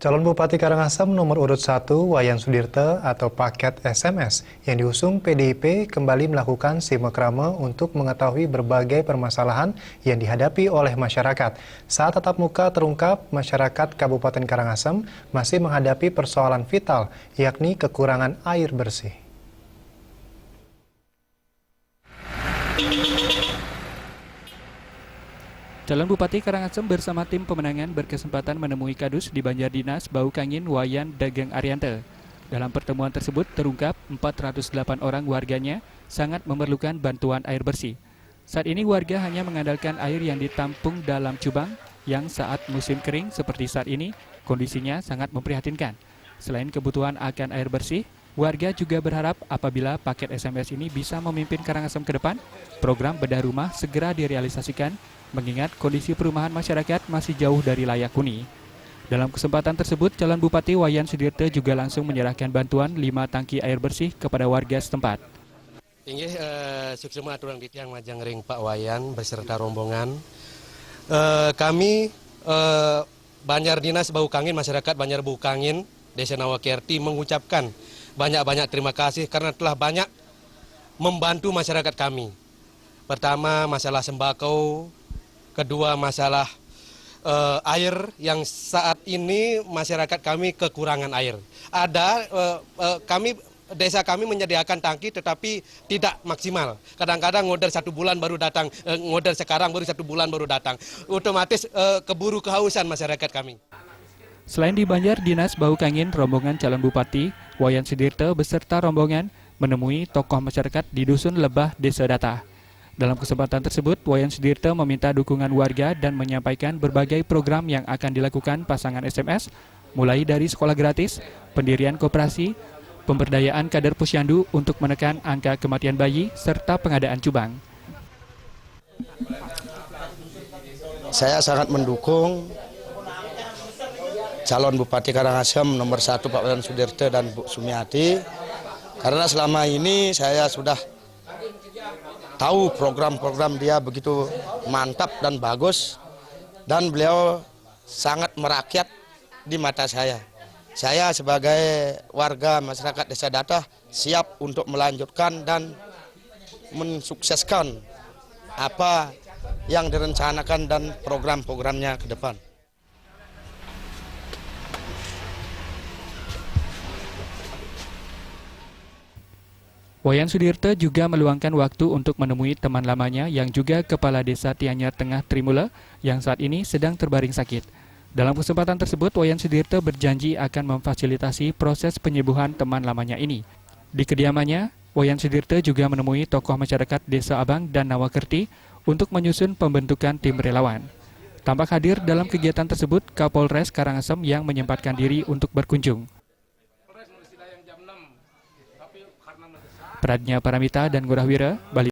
Calon Bupati Karangasem nomor urut 1 Wayan Sudirte atau paket SMS yang diusung PDIP kembali melakukan simekrame untuk mengetahui berbagai permasalahan yang dihadapi oleh masyarakat. Saat tatap muka terungkap, masyarakat Kabupaten Karangasem masih menghadapi persoalan vital, yakni kekurangan air bersih. Calon Bupati Karangasem bersama tim pemenangan berkesempatan menemui Kadus di Banjardinas Baukangin Wayan Dageng Ariante. Dalam pertemuan tersebut terungkap 408 orang warganya sangat memerlukan bantuan air bersih. Saat ini warga hanya mengandalkan air yang ditampung dalam cubang yang saat musim kering seperti saat ini kondisinya sangat memprihatinkan. Selain kebutuhan akan air bersih, warga juga berharap apabila paket SMS ini bisa memimpin Karangasem ke depan, program bedah rumah segera direalisasikan mengingat kondisi perumahan masyarakat masih jauh dari layak huni. Dalam kesempatan tersebut, calon Bupati Wayan Sudirte juga langsung menyerahkan bantuan 5 tangki air bersih kepada warga setempat. Inggih suksema aturang ditiang Majangring Pak Wayan beserta rombongan. Kami Banjardinas Baukangin, masyarakat Banjar Baukangin, Desa Nawakerti mengucapkan banyak-banyak terima kasih karena telah banyak membantu masyarakat kami. Pertama masalah sembako, kedua masalah air yang saat ini masyarakat kami kekurangan air. Ada desa kami menyediakan tangki tetapi tidak maksimal. Kadang-kadang ngoder 1 bulan baru datang, ngoder sekarang baru 1 bulan baru datang. Otomatis keburu kehausan masyarakat kami. Selain di Banjardinas Baukangin, rombongan calon Bupati Wayan Sudirte beserta rombongan menemui tokoh masyarakat di Dusun Lebah, Desa Datah. Dalam kesempatan tersebut, Wayan Sudirte meminta dukungan warga dan menyampaikan berbagai program yang akan dilakukan pasangan SMS, mulai dari sekolah gratis, pendirian koperasi, pemberdayaan kader posyandu untuk menekan angka kematian bayi, serta pengadaan cubang. Saya sangat mendukung calon Bupati Karangasem nomor 1 Pak Wayan Sudirte dan Bu Sumiati, karena selama ini saya sudah tahu program-program dia begitu mantap dan bagus, dan beliau sangat merakyat di mata saya. Saya sebagai warga masyarakat Desa Datah siap untuk melanjutkan dan mensukseskan apa yang direncanakan dan program-programnya ke depan. Wayan Sudirte juga meluangkan waktu untuk menemui teman lamanya yang juga Kepala Desa Tianyar Tengah Trimula yang saat ini sedang terbaring sakit. Dalam kesempatan tersebut, Wayan Sudirte berjanji akan memfasilitasi proses penyembuhan teman lamanya ini. Di kediamannya, Wayan Sudirte juga menemui tokoh masyarakat Desa Abang dan Nawakerti untuk menyusun pembentukan tim relawan. Tampak hadir dalam kegiatan tersebut Kapolres Karangasem yang menyempatkan diri untuk berkunjung. Pradnya Paramita dan Ngurahwira, Bali.